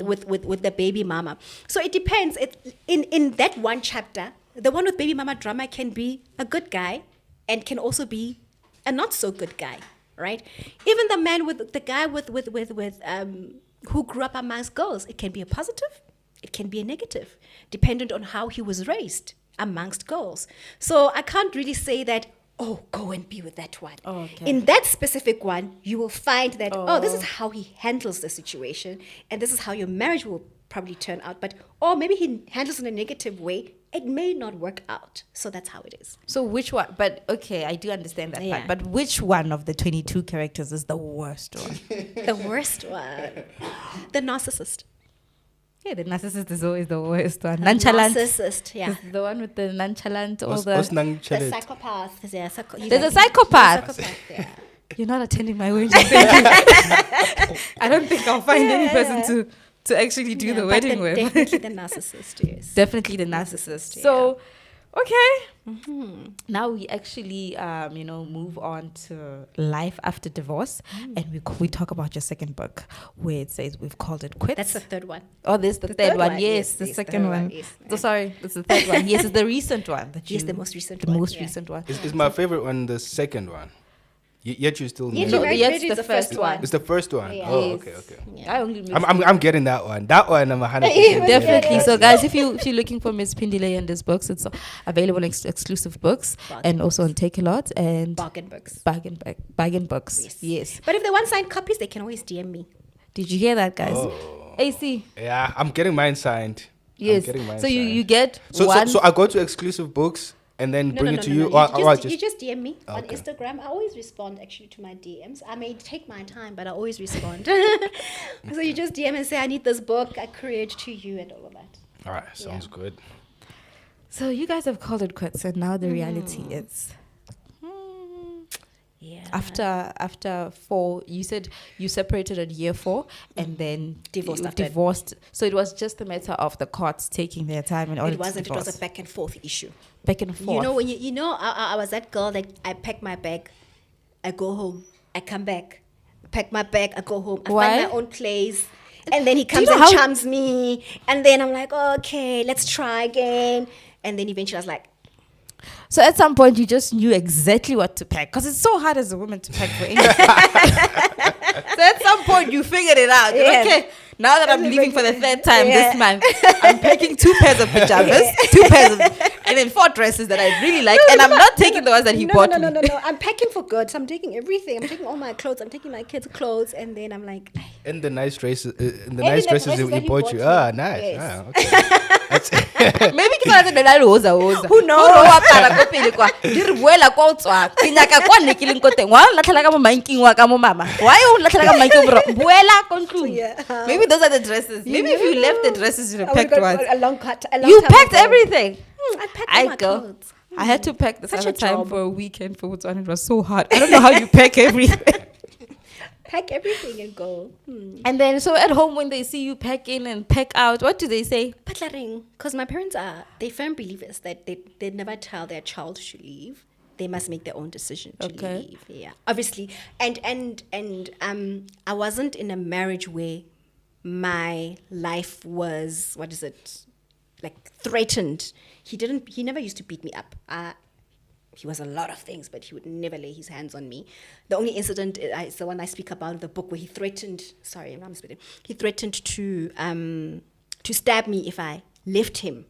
the baby mama. So it depends. In that one chapter, the one with baby mama drama can be a good guy and can also be a not so good guy, right? Even the man with the guy who grew up amongst girls, it can be a positive, it can be a negative, dependent on how he was raised amongst girls. So I can't really say that, go and be with that one. Oh, okay. In that specific one, you will find that, this is how he handles the situation, and this is how your marriage will probably turn out. Or maybe he handles it in a negative way. It may not work out. So that's how it is. So which one? But okay, I do understand that Yeah. part. But which one of the 22 characters is the worst one? The worst one. The narcissist. Yeah, the narcissist is always the worst one. Nonchalant. Narcissist, yeah. The one with the nonchalant, all What's the... The nonchalant? psychopath. Yeah, There's a psychopath. Yeah. You're not attending my wedding. I don't think I'll find any person to actually do the but wedding with. Definitely the narcissist, yes. Definitely the narcissist. Yeah. So, okay. Now we actually, move on to life after divorce, and we talk about your second book, where it says we've called it quits. That's the third one. Oh, there's the third one. Yes, the yes, second third one. yes. So sorry, it's the third one. Yes, it's the recent one. Yes, the most recent the one. most yeah. recent one. Is my favorite one the second one? Yet You Still Yet Married? You No, Married yes, Married is the first one. It's the first one. Yeah. Oh, Yes. okay. Yeah. I only missed I'm getting that one. That one I'm 100%. Even Definitely. better. So, guys, if you're looking for Miss Phindile Yende's books, it's available in exclusive books Bargain and also on Take A Lot and Bargain books. bargain books. Yes. Yes. But if they want signed copies, they can always DM me. Did you hear that, guys? Oh. AC. Yeah, I'm getting mine signed. I'm Yes. getting mine So you signed. you get So one. I go to exclusive books and then No, bring no, it no, to no, you? no. Or You just DM me on Okay. Instagram. I always respond actually to my DMs. I may take my time, but I always respond. So you just DM and say, I need this book. I courier it to you and all of that. All right, sounds good. So you guys have called it quits, and now the reality Mm. is, Yeah. after 4, you said you separated at year 4, and then Divorced you after. divorced. So it was just a matter of the courts taking their time in order It wasn't. to It divorce. was a back and forth issue. Back and forth. You know, when I was that girl that I pack my bag, I go home, I come back, pack my bag, I go home, I Why? find my own place, and then he Do you comes know and how- charms me, and then I'm like, okay, let's try again, and then eventually I was like, So at some point, you just knew exactly what to pack, because it's so hard as a woman to pack for anything. So at some point, you figured it out. You're Yes. okay, now that I'm leaving for the 3rd time Yeah. this month, I'm packing 2 pairs of pajamas, 2 pairs of, and then 4 dresses that I really like, and I'm not taking the ones that he no, bought no, me. no, no, no, I'm packing for good. So I'm taking everything. I'm taking all my clothes. I'm taking my kids' clothes, and then I'm like, And the nice dresses, the dresses he that he bought bought you. me. Ah, nice. Yes. Ah, okay. Maybe ke tsona tse nang le woza-woza. Who knows? O no apara ko pele kwa, di re boela kwa o tswang. Ke nyaka kwa nne ke leng ko teng. Wa o latlhela ka mo manking wa ka mo mama. Why o latlhela ka mo manking bro? Boela ko ntlong. Yeah. Maybe those are the dresses. Maybe if you left the dresses, you'd have packed ones. a long cut. A long You time packed ago. everything. I packed all my go. clothes. I had to pack this Such other a time job. for a weekend for Botswana. It was so hard. I don't know how you pack everything. Pack everything and go. And then, so at home, when they see you pack in and pack out, what do they say? Patlaring, because my parents they firm believers that they never tell their child to leave. They must make their own decision to Okay. leave. Yeah, obviously, and I wasn't in a marriage where my life was like threatened. He never used to beat me up. He was a lot of things, but he would never lay his hands on me. The only incident is the one I speak about in the book, where he threatened. Sorry, I'm spitting. He threatened to stab me if I left him.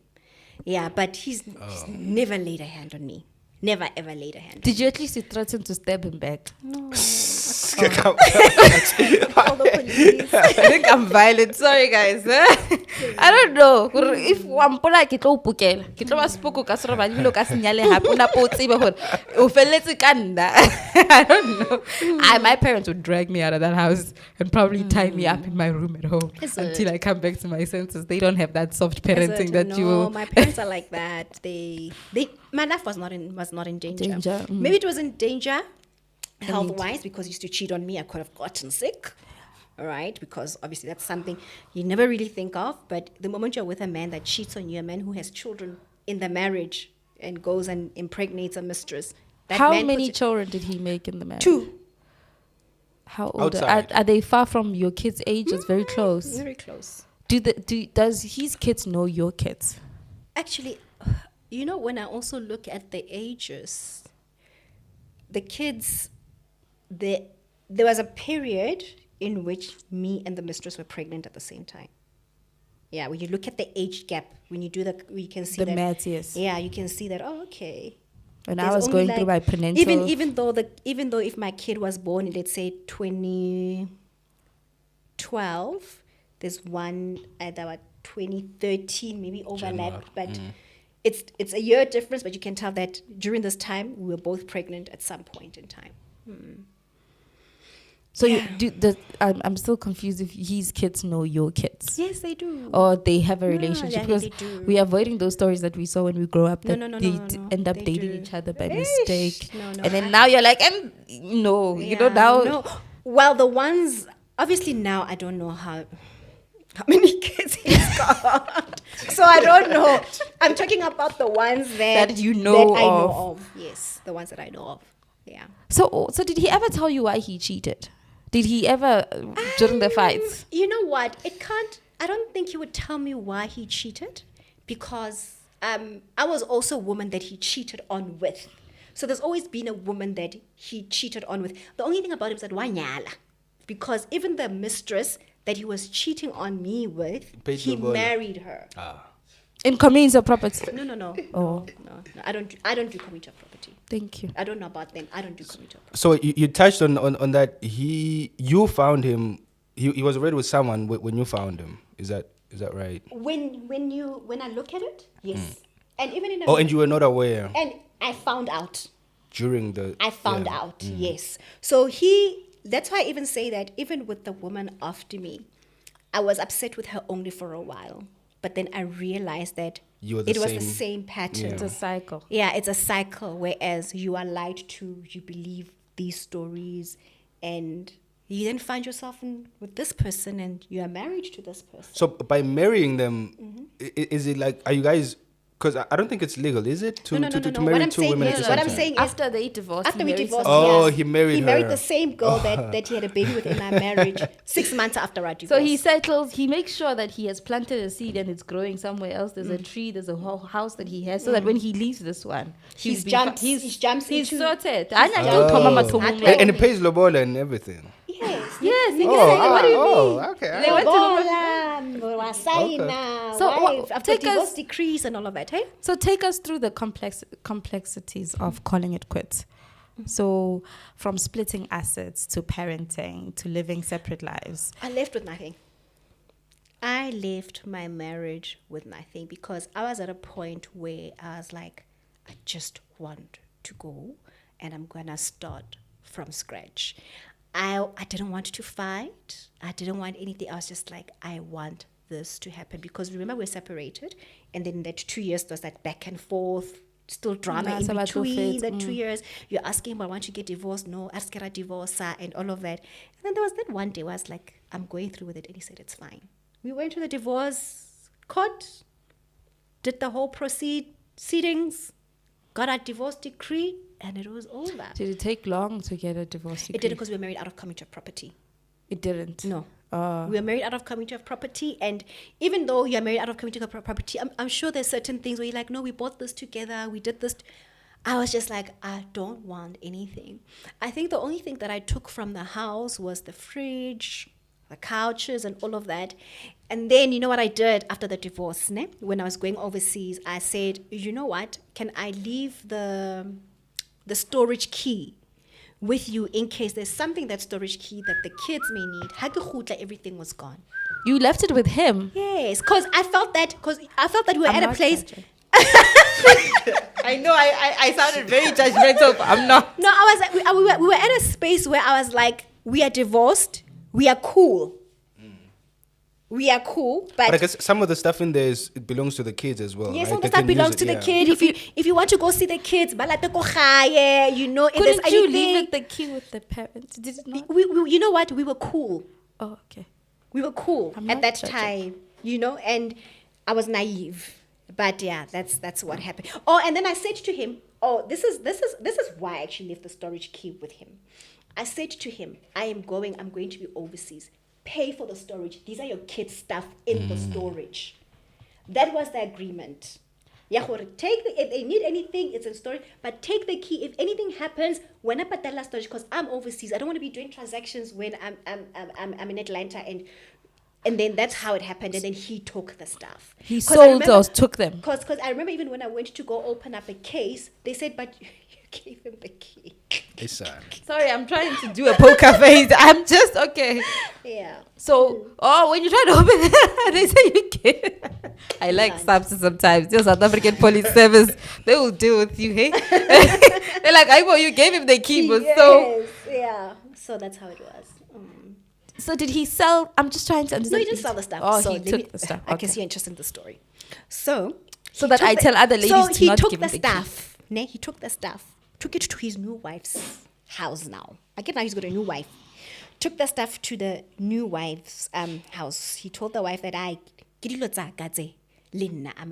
Yeah, but he's never laid a hand on me. Never ever laid a hand. Did you at least threaten to stab him back? No. Come- Call the police. I think I'm violent. Sorry, guys. I don't know. If wampola ke tlo pukela, ke tlo ba spoko ka sera ba dilo ka senyale hape una po tsebe hore o felletse ka nna. I don't know. My parents would drag me out of that house and probably tie me up in my room at home Is until it? I come back to my senses. They don't have that soft Is parenting it? that no, you will. my parents are like that. My life was not in danger. Danger, mm. Maybe it was in danger health wise because he used to cheat on me. I could have gotten sick. All right, because obviously that's something you never really think of. But the moment you're with a man that cheats on you, a man who has children in the marriage and goes and impregnates a mistress, that How man many puts children did he make in the marriage? 2. How old Outside. are they? Far from your kids' ages? Very close. Very close. Does his kids know your kids? Actually, you know, when I also look at the ages, the kids, there was a period in which me and the mistress were pregnant at the same time. Yeah, when you look at the age gap, when you do you can see The that. maths, yes. Yeah, you can see that. Oh, okay. When There's I was only going through my prenatal, even though if my kid was born in, let's say 2012, there's one that was 2013 maybe overlapped, but it's a year difference. But you can tell that during this time we were both pregnant at some point in time. so Yeah. I'm still confused if his kids know your kids. Yes, they do. Or they have a No, relationship, yeah, because they do. we are avoiding those stories that we saw when we grow up, that No, they no. end up They dating do. each other by Ish, mistake. no, And then now you're like, no, you know, now. No. Well, the ones obviously now I don't know how many kids he's got, so I don't know. I'm talking about the ones That you know that I know of. of. Yes, the ones that I know of. Yeah. So did he ever tell you why he cheated? Did he ever, during the fights? You know what? I don't think he would tell me why he cheated, because I was also a woman that he cheated on with. So there's always been a woman that he cheated on with. The only thing about him is that wanyala, because even the mistress that he was cheating on me with, Paid he the boy. married her. In communes or property? No. Oh. No. I don't do commuter property. Thank you. I don't know about them. I don't do commuter property. So you touched on that. You found him. He was already with someone when you found him. Is that right? When I look at it, yes. And even in Oh, and you were not aware and I found out. during the. I found yeah. out, yes. So that's why I even say that even with the woman after me, I was upset with her only for a while. But then I realized that You were the it was the same- same pattern. It's a cycle. Yeah, it's a cycle, whereas you are lied to, you believe these stories, and you then find yourself with this person and you are married to this person. So by marrying them, is it like, are you guys? Because I don't think it's legal, is it? To No. marry What I'm two saying women is- at the what same I'm time? saying is- After they divorced, After we married divorced, someone. Oh, yes. he married He married her. the same girl that he had a baby with in our marriage 6 months after our divorce. So he settles, he makes sure that he has planted a seed and it's growing somewhere else. There's a tree, there's a whole house that he has, so that when he leaves this one, He's be jumps- fi- he jumps he's into- sorted. he's Anya jumped- don't come Oh. mathomong And- like- And it pays lobola and everything. Yes. Yes, Nigga, exactly. what do you oh, mean? okay. They went to So, I've got take us- divorce decrees and all of that, hey? So take us through the complexities of calling it quits. So from splitting assets to parenting to living separate lives. I left with nothing. I left my marriage with nothing because I was at a point where I was like, I just want to go and I'm going to start from scratch. I didn't want to fight. I didn't want anything. I was just like, I want this to happen because remember we're separated and then that 2 years was that back and forth, still drama in between the 2 years. You're asking him, I want to get divorced. No, ask her a divorce and all of that. And then there was that one day where I was like, I'm going through with it. And he said, it's fine. We went to the divorce court, did the whole proceedings, got our divorce decree, and it was over. Did it take long to get a divorce decree? It didn't because we were married out of commutative property. It didn't. No. We were married out of commutative property, and even though you're married out of commutative property, I'm sure there's certain things where you're like, no, we bought this together, we did this. I was just like, I don't want anything. I think the only thing that I took from the house was the fridge, the couches, and all of that. And then, you know what I did after the divorce, ne? When I was going overseas, I said, you know what, can I leave the storage key with you in case there's something, that storage key that the kids may need. Everything was gone. You left it with him. Yes, because I felt that we were I'm at a not place. judging. I know I sounded very judgmental, but I'm not. No, I was like, we were at a space where I was like, we are divorced, we are cool. We are cool, But I guess some of the stuff in there it belongs to the kids as well. yes, right? all the They stuff can use belongs it, to the yeah. kid. If you want to go see the kids, balate ko gae, you know, if there's Couldn't you anything, leave it the key with the parents? Did it not? we you know what? We were cool. Oh, okay. We were cool I'm at not that judging. time, you know, and I was naive. But yeah, that's what happened. Oh, and then I said to him, oh, this is why I actually left the storage key with him. I said to him, I'm going to be overseas. Pay for the storage. These are your kids' stuff in the storage. That was the agreement. Yeah, if they need anything, it's in storage. But take the key. If anything happens, when I put that storage, because I'm overseas, I don't want to be doing transactions when I'm in Atlanta, and then that's how it happened. And then he took the stuff. He 'Cause I sold remember- those, took them. Because I remember even when I went to go open up a case, they said, but you gave him the key. It's Sorry, I'm trying to do a poker face. I'm just okay. Yeah. So, when you try to open it, they say you can. I like SAPS sometimes. The South African Police Service, they will deal with you, hey? They're like, you gave him the key, but so. Yes, yeah. So that's how it was. So did he sell? I'm just trying to No, understand. he didn't sell the stuff. Oh, so he let took me- the stuff. I Okay. guess you're interested in the story. So that he I took tell other ladies so to he not took give the him the key. stuff. Ne, he took the stuff, took it to his new wife's house now. I get now he's got a new wife. Took the stuff to the new wife's house. He told the wife that I'm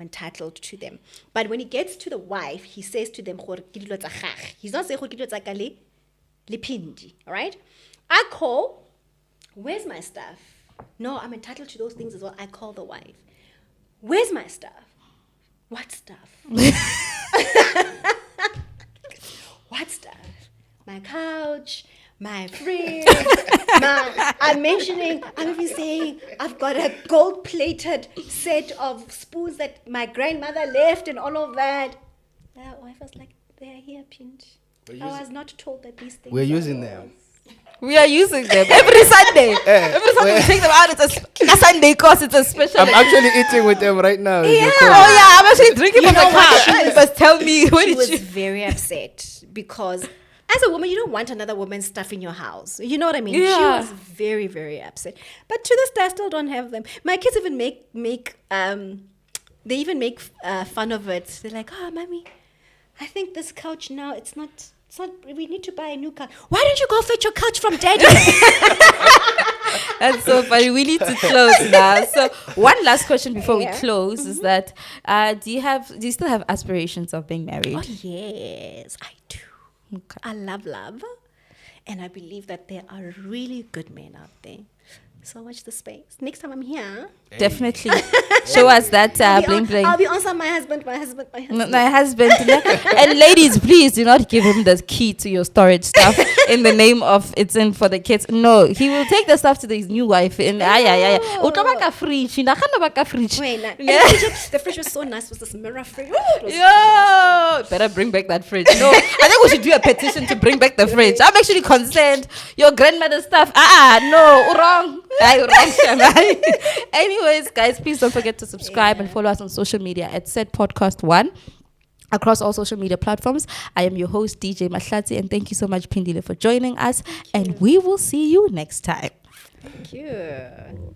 entitled to them. But when he gets to the wife, he says to them, he's not saying all right? I call, where's my stuff? No, I'm entitled to those things as well. I call the wife. Where's my stuff? What stuff? What stuff? My couch, my fridge, I'm even saying I've got a gold-plated set of spoons that my grandmother left and all of that. The wife was like, they're here, Pinch. I was not told that these things We're are using yours. them. We are using them every Sunday. Every Sunday we take them out. It's a Sunday course. It's a special. I'm actually eating with them right now. Yeah. Oh yeah, I'm actually drinking from the know what? cup. You must tell me when She did was you? very upset because as a woman, you don't want another woman's stuff in your house. You know what I mean? She Yeah. was very, very upset. But to this day, I still don't have them. My kids even make fun of it. They're like, "Oh, mommy, I think this couch now it's not. We need to buy a new couch. Why don't you go fetch your couch from daddy?" That's so funny. We need to close now. So one last question before we Yeah. close is that do you still have aspirations of being married? Oh yes, I do. Okay. I love love, and I believe that there are really good men out there. So watch the space. Next time I'm here, Definitely. Show us that bling bling. I'll be on my husband. My husband. And ladies, please do not give him the key to your storage stuff in the name of it's in for the kids. No, he will take the stuff to his new wife. And fridge. Wait, nah. Yeah. The fridge was so nice. Was this mirror fridge? Ooh, it was Yo, better bring back that fridge. No, I think we should do a petition to bring back the fridge. I'm actually concerned. Your grandmother's stuff. No, wrong. Anyways, guys, please don't forget to subscribe and follow us on social media at Said Podcast 1 across all social media platforms. I am your host, DJ Mahlatsi, and thank you so much, Phindile, for joining us. And we will see you next time. Thank you.